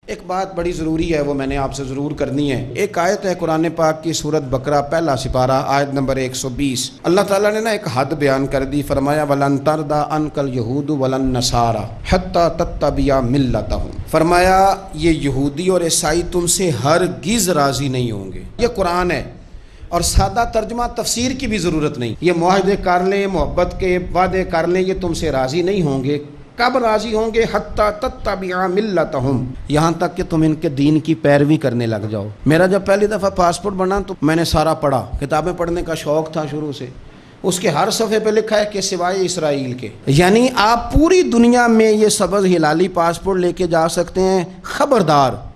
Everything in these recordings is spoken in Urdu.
ایک بات بڑی ضروری ہے، وہ میں نے آپ سے ضرور کرنی ہے۔ ایک آیت ہے قرآن پاک کی سورۃ بقرہ پہلا سپارہ آیت نمبر 120۔ اللہ تعالیٰ نے ایک حد بیان کر دی، فرمایا وَلَن تَرْضَىٰ عَنْكَ الْيَهُودُ وَلَا النَّصَارَىٰ حَتَّىٰ تَتَّبِعَ مِلَّتَهُمْ۔ فرمایا یہ یہودی اور عیسائی تم سے ہرگز راضی نہیں ہوں گے۔ یہ قرآن ہے اور سادہ ترجمہ تفسیر کی بھی ضرورت نہیں۔ یہ معاہدے کر لیں، محبت کے وعدے کر لیں، یہ تم سے راضی نہیں ہوں گے۔ کب راضی ہوں گے؟ حتیٰ تتبع ملتہم، یہاں تک کہ تم ان کے دین کی پیروی کرنے لگ جاؤ۔ میرا جب پہلی دفعہ پاسپورٹ بنا تو میں نے سارا پڑھا، کتابیں پڑھنے کا شوق تھا شروع سے۔ اس کے ہر صفحے پہ لکھا ہے کہ سوائے اسرائیل کے، یعنی آپ پوری دنیا میں یہ سبز ہلالی پاسپورٹ لے کے جا سکتے ہیں، خبردار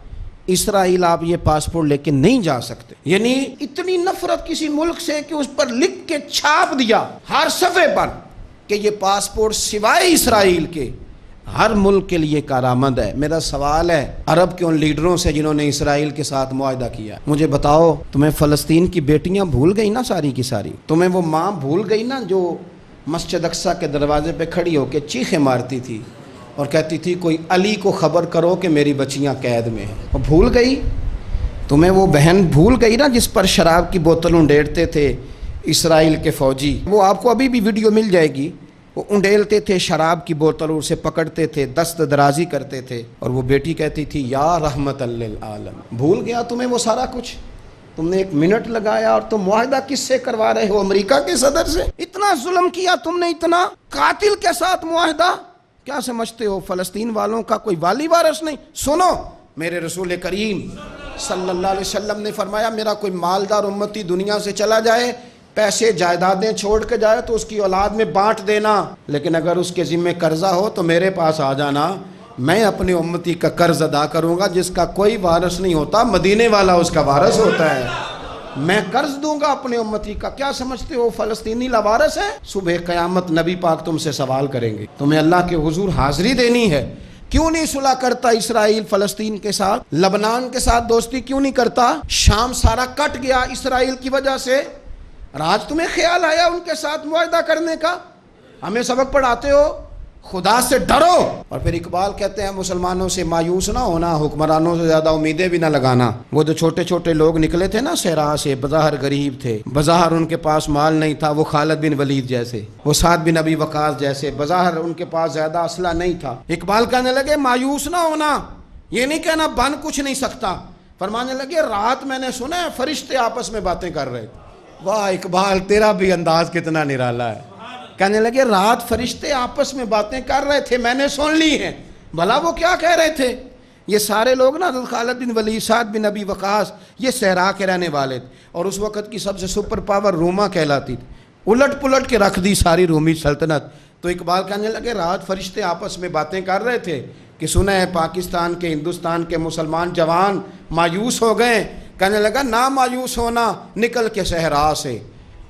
اسرائیل آپ یہ پاسپورٹ لے کے نہیں جا سکتے۔ یعنی اتنی نفرت کسی ملک سے کہ اس پر لکھ کے چھاپ دیا ہر صفحے پر کہ یہ پاسپورٹ سوائے اسرائیل کے ہر ملک کے لیے کارآمد ہے۔ میرا سوال ہے عرب کے ان لیڈروں سے جنہوں نے اسرائیل کے ساتھ معاہدہ کیا، مجھے بتاؤ تمہیں فلسطین کی بیٹیاں بھول گئی نا ساری کی ساری؟ تمہیں وہ ماں بھول گئی نا جو مسجد اقصیٰ کے دروازے پہ کھڑی ہو کے چیخیں مارتی تھی اور کہتی تھی کوئی علی کو خبر کرو کہ میری بچیاں قید میں ہیں؟ وہ بھول گئی؟ تمہیں وہ بہن بھول گئی نا جس پر شراب کی بوتل انڈیڑتے تھے اسرائیل کے فوجی؟ وہ آپ کو ابھی بھی ویڈیو مل جائے گی، وہ انڈیلتے تھے شراب کی بوتل اور اسے پکڑتے تھے، دست درازی کرتے تھے، اور وہ بیٹی کہتی تھی یا رحمت للعالم۔ بھول گیا تمہیں وہ سارا کچھ؟ تم نے 1 منٹ لگایا اور تم معاہدہ کس سے کروا رہے ہو؟ امریکہ کے صدر سے؟ اتنا ظلم کیا تم نے، اتنا قاتل کے ساتھ معاہدہ؟ کیا سمجھتے ہو فلسطین والوں کا کوئی والی وارث نہیں؟ سنو، میرے رسول کریم صلی اللہ علیہ وسلم نے فرمایا میرا کوئی مالدار امتی دنیا سے چلا جائے، پیسے جائیدادیں چھوڑ کے جائے تو اس کی اولاد میں بانٹ دینا، لیکن اگر اس کے ذمہ قرضہ ہو تو میرے پاس آ جانا، میں اپنے امتی کا قرض ادا کروں گا۔ جس کا کوئی وارث نہیں ہوتا مدینے والا اس کا وارث ہوتا ہے، میں قرض دوں گا اپنے امتی کا۔ کیا سمجھتے ہو فلسطینی لاوارث ہے؟ صبح قیامت نبی پاک تم سے سوال کریں گے، تمہیں اللہ کے حضور حاضری دینی ہے۔ کیوں نہیں صلح کرتا اسرائیل فلسطین کے ساتھ؟ لبنان کے ساتھ دوستی کیوں نہیں کرتا؟ شام سارا کٹ گیا اسرائیل کی وجہ سے، اور آج تمہیں خیال آیا ان کے ساتھ معاہدہ کرنے کا؟ ہمیں سبق پڑھاتے ہو، خدا سے ڈرو۔ اور پھر اقبال کہتے ہیں مسلمانوں سے مایوس نہ ہونا، حکمرانوں سے زیادہ امیدیں بھی نہ لگانا۔ وہ جو چھوٹے چھوٹے لوگ نکلے تھے نا صحرا سے، بظاہر غریب تھے، بظاہر ان کے پاس مال نہیں تھا، وہ خالد بن ولید جیسے، وہ سعد بن ابی وقاص جیسے، بظاہر ان کے پاس زیادہ اسلحہ نہیں تھا۔ اقبال کہنے لگے مایوس نہ ہونا، یہ نہیں کہنا بن کچھ نہیں سکتا، فرمانے لگے رات میں نے سنا ہے فرشتے آپس میں باتیں کر رہے تھے۔ واہ اقبال، تیرا بھی انداز کتنا نرالا ہے۔ کہنے لگے رات فرشتے آپس میں باتیں کر رہے تھے، میں نے سن لی ہیں۔ بھلا وہ کیا کہہ رہے تھے؟ یہ سارے لوگ نا خالد بن ولید، سعد بن ابی وقاص، یہ صحرا کے رہنے والے تھے، اور اس وقت کی سب سے سپر پاور روما کہلاتی تھی، الٹ پلٹ کے رکھ دی ساری رومی سلطنت۔ تو اقبال کہنے لگے رات فرشتے آپس میں باتیں کر رہے تھے کہ سنا ہے پاکستان کے، ہندوستان کے مسلمان جوان مایوس ہو گئے۔ کہنے لگا نہ مایوس ہونا، نکل کے صحرا سے،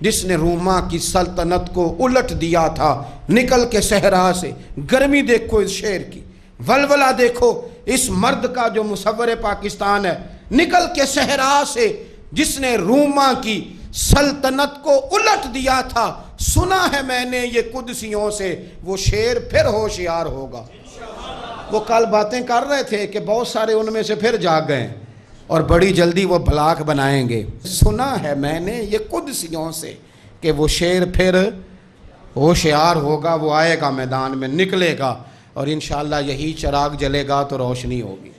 جس نے روما کی سلطنت کو الٹ دیا تھا، نکل کے صحرا سے۔ گرمی دیکھو اس شعر کی، ولولہ دیکھو اس مرد کا جو مصور پاکستان ہے، نکل کے صحرا سے جس نے روما کی سلطنت کو الٹ دیا تھا، سنا ہے میں نے یہ قدسیوں سے، وہ شعر پھر ہوشیار ہوگا۔ وہ کل باتیں کر رہے تھے کہ بہت سارے ان میں سے پھر جاگ گئے اور بڑی جلدی وہ بلاک بنائیں گے۔ سنا ہے میں نے یہ قدسیوں سے کہ وہ شعر پھر ہوشیار ہوگا، وہ آئے گا میدان میں، نکلے گا، اور انشاءاللہ یہی چراغ جلے گا تو روشنی ہوگی۔